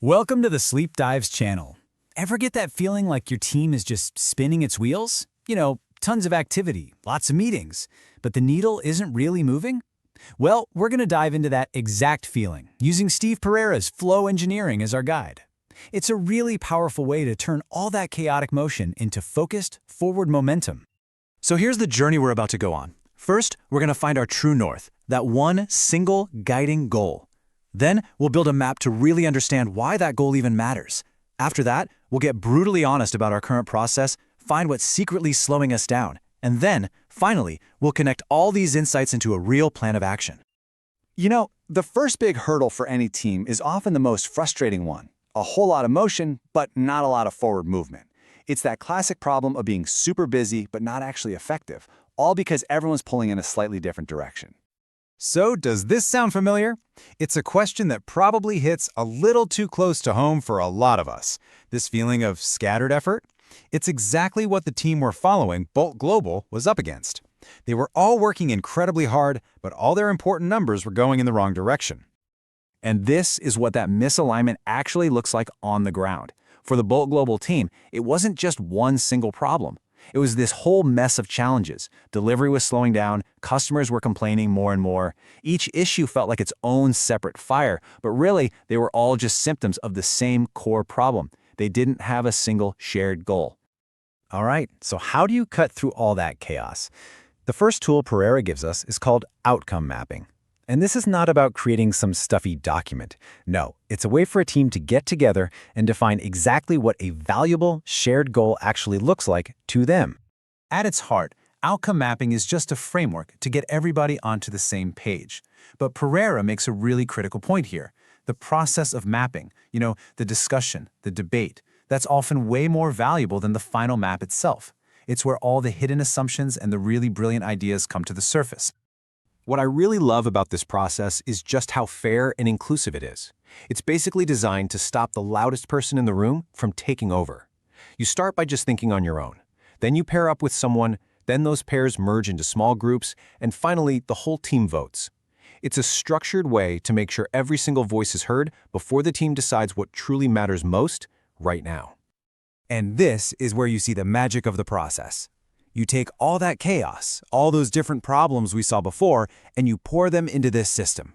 Welcome to the Sleep Dives channel. Ever get that feeling like your team is just spinning its wheels? Tons of activity, lots of meetings, but the needle isn't really moving? Well, we're going to dive into that exact feeling using Steve Pereira's flow engineering as our guide. It's a really powerful way to turn all that chaotic motion into focused, forward momentum. So here's the journey we're about to go on. First, we're going to find our true north, that one single guiding goal. Then, we'll build a map to really understand why that goal even matters. After that, we'll get brutally honest about our current process, find what's secretly slowing us down, and then, finally, we'll connect all these insights into a real plan of action. The first big hurdle for any team is often the most frustrating one. A whole lot of motion, but not a lot of forward movement. It's that classic problem of being super busy but not actually effective, all because everyone's pulling in a slightly different direction. So, does this sound familiar? It's a question that probably hits a little too close to home for a lot of us. This feeling of scattered effort? It's exactly what the team we're following, Bolt Global, was up against. They were all working incredibly hard, but all their important numbers were going in the wrong direction. And this is what that misalignment actually looks like on the ground. For the Bolt Global team, it wasn't just one single problem. It was this whole mess of challenges. Delivery was slowing down, customers were complaining more and more. Each issue felt like its own separate fire, but really, they were all just symptoms of the same core problem. They didn't have a single shared goal. All right, so how do you cut through all that chaos? The first tool Pereira gives us is called outcome mapping. And this is not about creating some stuffy document. No, it's a way for a team to get together and define exactly what a valuable, shared goal actually looks like to them. At its heart, outcome mapping is just a framework to get everybody onto the same page. But Pereira makes a really critical point here. The process of mapping, the discussion, the debate, that's often way more valuable than the final map itself. It's where all the hidden assumptions and the really brilliant ideas come to the surface. What I really love about this process is just how fair and inclusive it is. It's basically designed to stop the loudest person in the room from taking over. You start by just thinking on your own. Then you pair up with someone, then those pairs merge into small groups, and finally, the whole team votes. It's a structured way to make sure every single voice is heard before the team decides what truly matters most right now. And this is where you see the magic of the process. You take all that chaos, all those different problems we saw before, and you pour them into this system.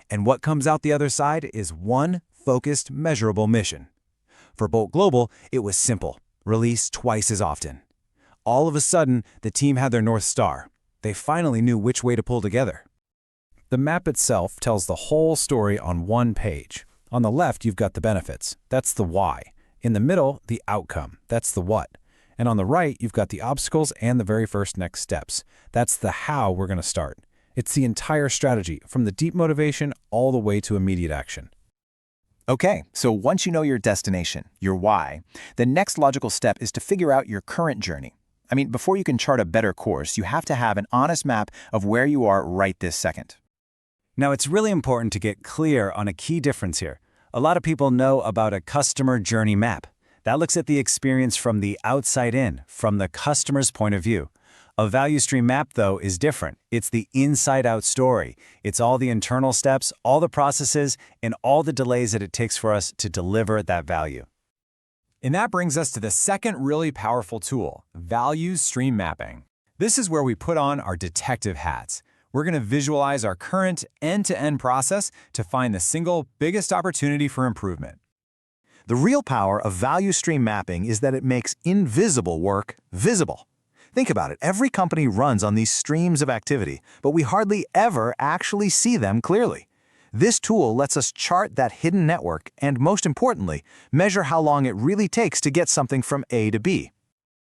And what comes out the other side is one focused, measurable mission. For Bolt Global, it was simple: release twice as often. All of a sudden, the team had their North Star. They finally knew which way to pull together. The map itself tells the whole story on one page. On the left, you've got the benefits. That's the why. In the middle, the outcome. That's the what. And on the right, you've got the obstacles and the very first next steps. That's the how we're going to start. It's the entire strategy, from the deep motivation all the way to immediate action. Okay, so once you know your destination, your why, the next logical step is to figure out your current journey. Before you can chart a better course, you have to have an honest map of where you are right this second. Now, it's really important to get clear on a key difference here. A lot of people know about a customer journey map. That looks at the experience from the outside in, from the customer's point of view. A value stream map, though, is different. It's the inside-out story. It's all the internal steps, all the processes, and all the delays that it takes for us to deliver that value. And that brings us to the second really powerful tool, value stream mapping. This is where we put on our detective hats. We're going to visualize our current end-to-end process to find the single biggest opportunity for improvement. The real power of value stream mapping is that it makes invisible work visible. Think about it. Every company runs on these streams of activity, but we hardly ever actually see them clearly. This tool lets us chart that hidden network and, most importantly, measure how long it really takes to get something from A to B.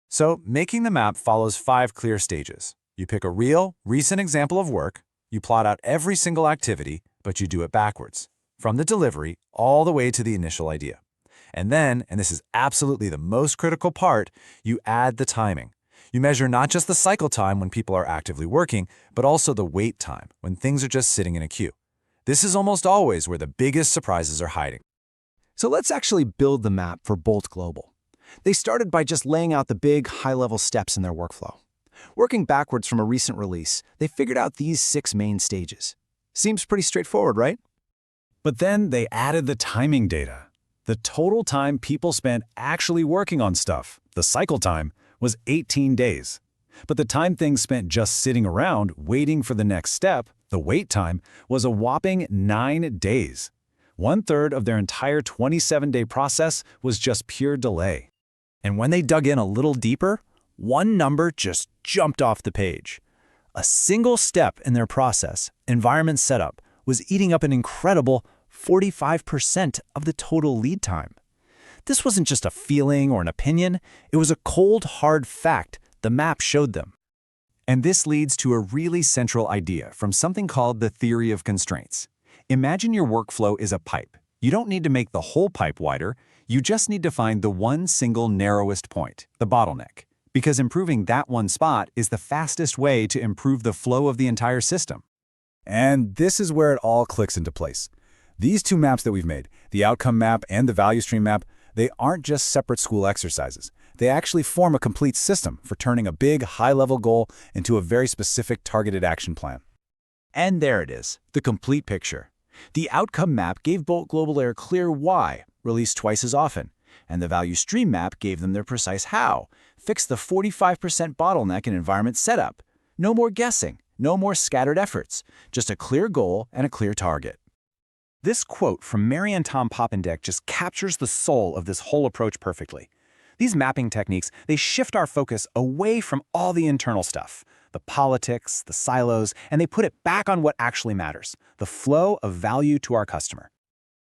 So, making the map follows 5 clear stages. You pick a real, recent example of work, you plot out every single activity, but you do it backwards, from the delivery all the way to the initial idea. And then, and this is absolutely the most critical part, you add the timing. You measure not just the cycle time when people are actively working, but also the wait time when things are just sitting in a queue. This is almost always where the biggest surprises are hiding. So let's actually build the map for Bolt Global. They started by just laying out the big, high-level steps in their workflow. Working backwards from a recent release, they figured out these 6 main stages. Seems pretty straightforward, right? But then they added the timing data. The total time people spent actually working on stuff, the cycle time, was 18 days. But the time things spent just sitting around waiting for the next step, the wait time, was a whopping 9 days. 1/3 of their entire 27-day process was just pure delay. And when they dug in a little deeper, one number just jumped off the page. A single step in their process, environment setup, was eating up an incredible 45% of the total lead time. This wasn't just a feeling or an opinion, it was a cold, hard fact the map showed them. And this leads to a really central idea from something called the theory of constraints. Imagine your workflow is a pipe. You don't need to make the whole pipe wider, you just need to find the one single narrowest point, the bottleneck. Because improving that one spot is the fastest way to improve the flow of the entire system. And this is where it all clicks into place. These two maps that we've made, the outcome map and the value stream map, they aren't just separate school exercises. They actually form a complete system for turning a big, high-level goal into a very specific targeted action plan. And there it is, the complete picture. The outcome map gave Bolt Global their clear why, released twice as often, and the value stream map gave them their precise how, fix the 45% bottleneck in environment setup. No more guessing, no more scattered efforts, just a clear goal and a clear target. This quote from Mary and Tom Poppendieck just captures the soul of this whole approach perfectly. These mapping techniques, they shift our focus away from all the internal stuff, the politics, the silos, and they put it back on what actually matters, the flow of value to our customer.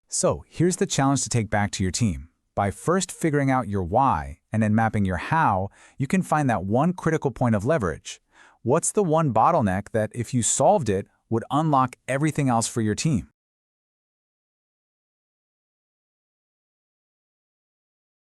So here's the challenge to take back to your team. By first figuring out your why and then mapping your how, you can find that one critical point of leverage. What's the one bottleneck that, if you solved it, would unlock everything else for your team?